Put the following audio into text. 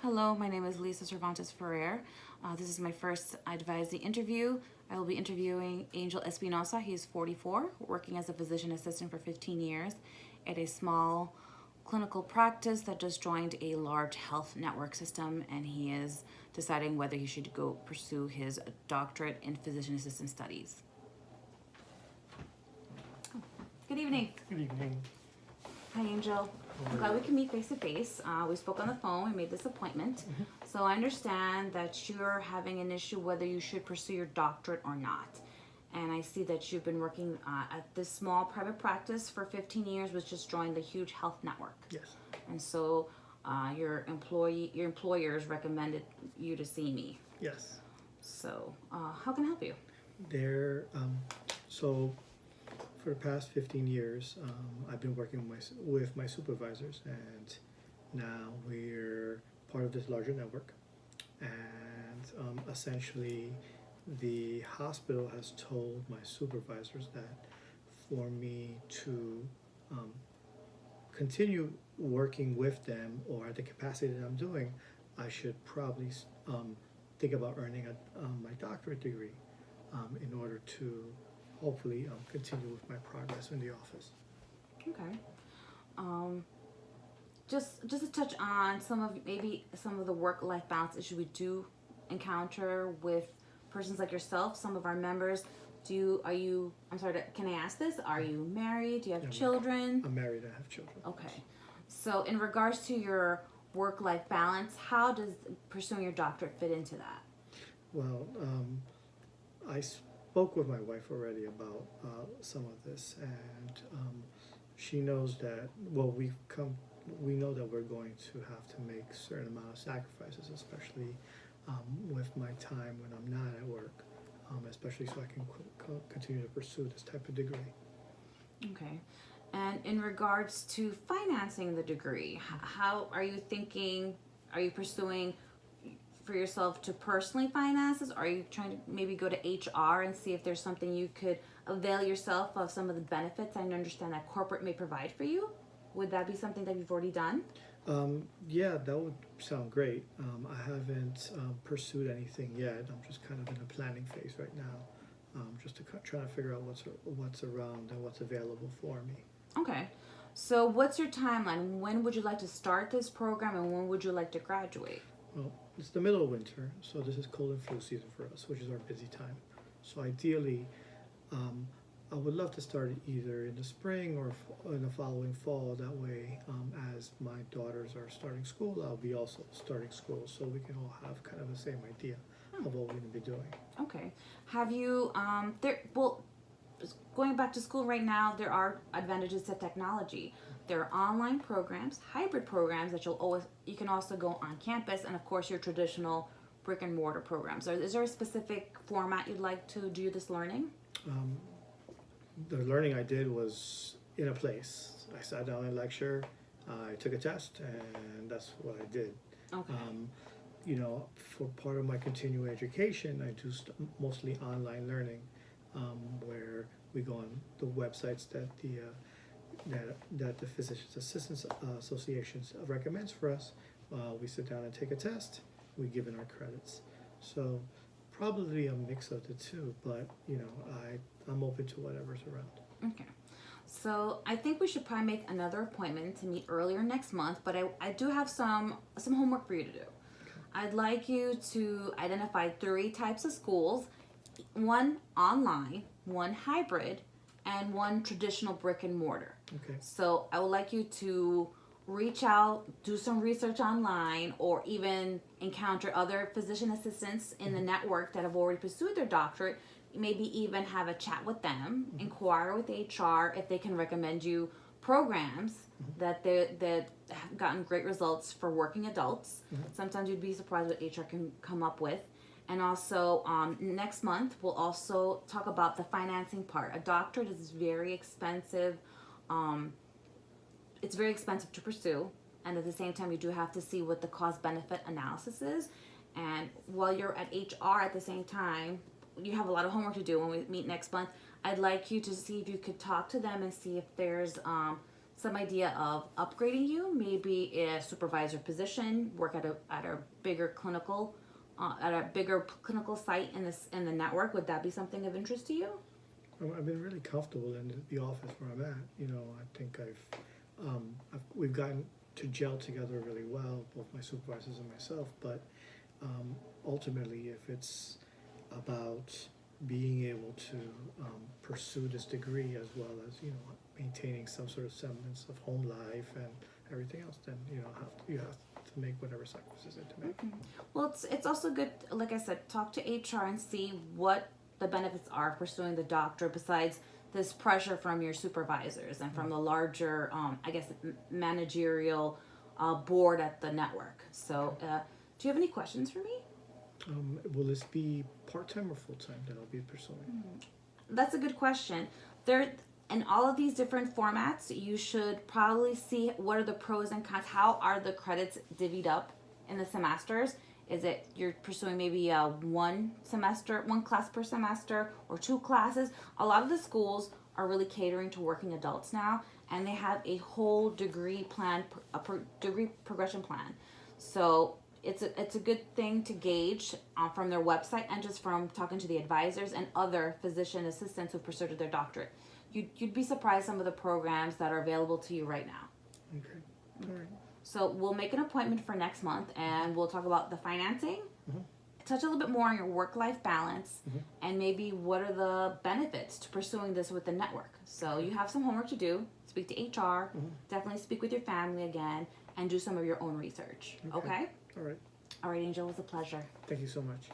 Hello, my name is Lisa Cervantes-Ferrer. This is my first advisee interview. I will be interviewing Angel Espinosa. He is 44, working as a physician assistant for 15 years at a small clinical practice that just joined a large health network system, and he is deciding whether he should go pursue his doctorate in physician assistant studies. Good evening. Good evening. Hi, Angel. I'm glad we can meet face to face. We spoke on the phone. We made this appointment. So I understand that you're having an issue whether you should pursue your doctorate or not. And I see that you've been working at this small private practice for 15 years, which just joined the huge health network. Yes. And so your employers recommended you to see me. Yes. So how can I help you? So for the past 15 years, I've been working with my supervisors, and now we're part of this larger network. And essentially, the hospital has told my supervisors that for me to continue working with them or at the capacity that I'm doing, I should probably think about earning my doctorate degree in order to hopefully continue with my progress in the office. Okay. Just to touch on some of the work-life balance issues we do encounter with persons like yourself, some of our members. Can I ask this? Are you married? Do you have children? I'm married. I have children. Okay. So in regards to your work-life balance, how does pursuing your doctorate fit into that? Well, I spoke with my wife already about some of this, and she knows that, we know that we're going to have to make a certain amount of sacrifices, especially with my time when I'm not at work, especially so I can continue to pursue this type of degree. Okay. And in regards to financing the degree, how are you thinking? Are you pursuing for yourself to personally finance this? Are you trying to maybe go to HR and see if there's something you could avail yourself of some of the benefits I understand that corporate may provide for you? Would that be something that you've already done? Yeah, that would sound great. I haven't pursued anything yet. I'm just kind of in the planning phase right now, just to try to figure out what's around and what's available for me. Okay. So what's your timeline? When would you like to start this program, and when would you like to graduate? Well, it's the middle of winter, so this is cold and flu season for us, which is our busy time. So ideally, I would love to start it either in the spring or in the following fall. That way, as my daughters are starting school, I'll be also starting school, so we can all have kind of the same idea of what we're going to be doing. Okay. Have you going back to school right now, there are advantages to technology. There are online programs, hybrid programs that you can also go on campus, and of course your traditional brick and mortar programs. Is there a specific format you'd like to do this learning? The learning I did was in a place. I sat down and lecture, I took a test, and that's what I did. Okay. For part of my continuing education, I do mostly online learning, where we go on the websites that the Physicians Assistants Associations recommends for us. We sit down and take a test. We give in our credits. So probably a mix of the two, but I'm open to whatever's around. Okay. So I think we should probably make another appointment to meet earlier next month, but I do have some homework for you to do. Okay. I'd like you to identify 3 types of schools, 1 online, 1 hybrid, and 1 traditional brick and mortar. Okay. So I would like you to reach out, do some research online, or even encounter other physician assistants in the network that have already pursued their doctorate. Maybe even have a chat with them, inquire with HR if they can recommend you programs that have gotten great results for working adults. Sometimes you'd be surprised what HR can come up with. And also next month we'll also talk about the financing part. A doctorate is very expensive. It's very expensive to pursue, and at the same time you do have to see what the cost benefit analysis is. And while you're at HR at the same time, you have a lot of homework to do when we meet next month. I'd like you to see if you could talk to them and see if there's some idea of upgrading you, maybe a supervisor position, work at a bigger clinical site in the network. Would that be something of interest to you? I've been really comfortable in the office where I'm at. You know, I think we've gotten to gel together really well, both my supervisors and myself. But ultimately, if it's about being able to pursue this degree as well as, you know, maintaining some sort of semblance of home life and everything else, then you have to make whatever sacrifices need to make. Well, it's also good, like I said, talk to HR and see what the benefits are of pursuing the doctorate besides this pressure from your supervisors and from the larger, managerial board at the network. So, do you have any questions for me? Will this be part-time or full-time that I'll be pursuing? That's a good question. In all of these different formats, you should probably see what are the pros and cons. How are the credits divvied up in the semesters? Is it you're pursuing maybe one class per semester, or 2 classes? A lot of the schools are really catering to working adults now, and they have a whole degree plan, degree progression plan. So it's a good thing to gauge from their website and just from talking to the advisors and other physician assistants who've pursued their doctorate. You'd be surprised some of the programs that are available to you right now. Okay, all right. So we'll make an appointment for next month, and we'll talk about the financing, touch a little bit more on your work-life balance, and maybe what are the benefits to pursuing this with the network. So you have some homework to do. Speak to HR, definitely speak with your family again, and do some of your own research. Okay? All right. All right, Angel, it was a pleasure. Thank you so much.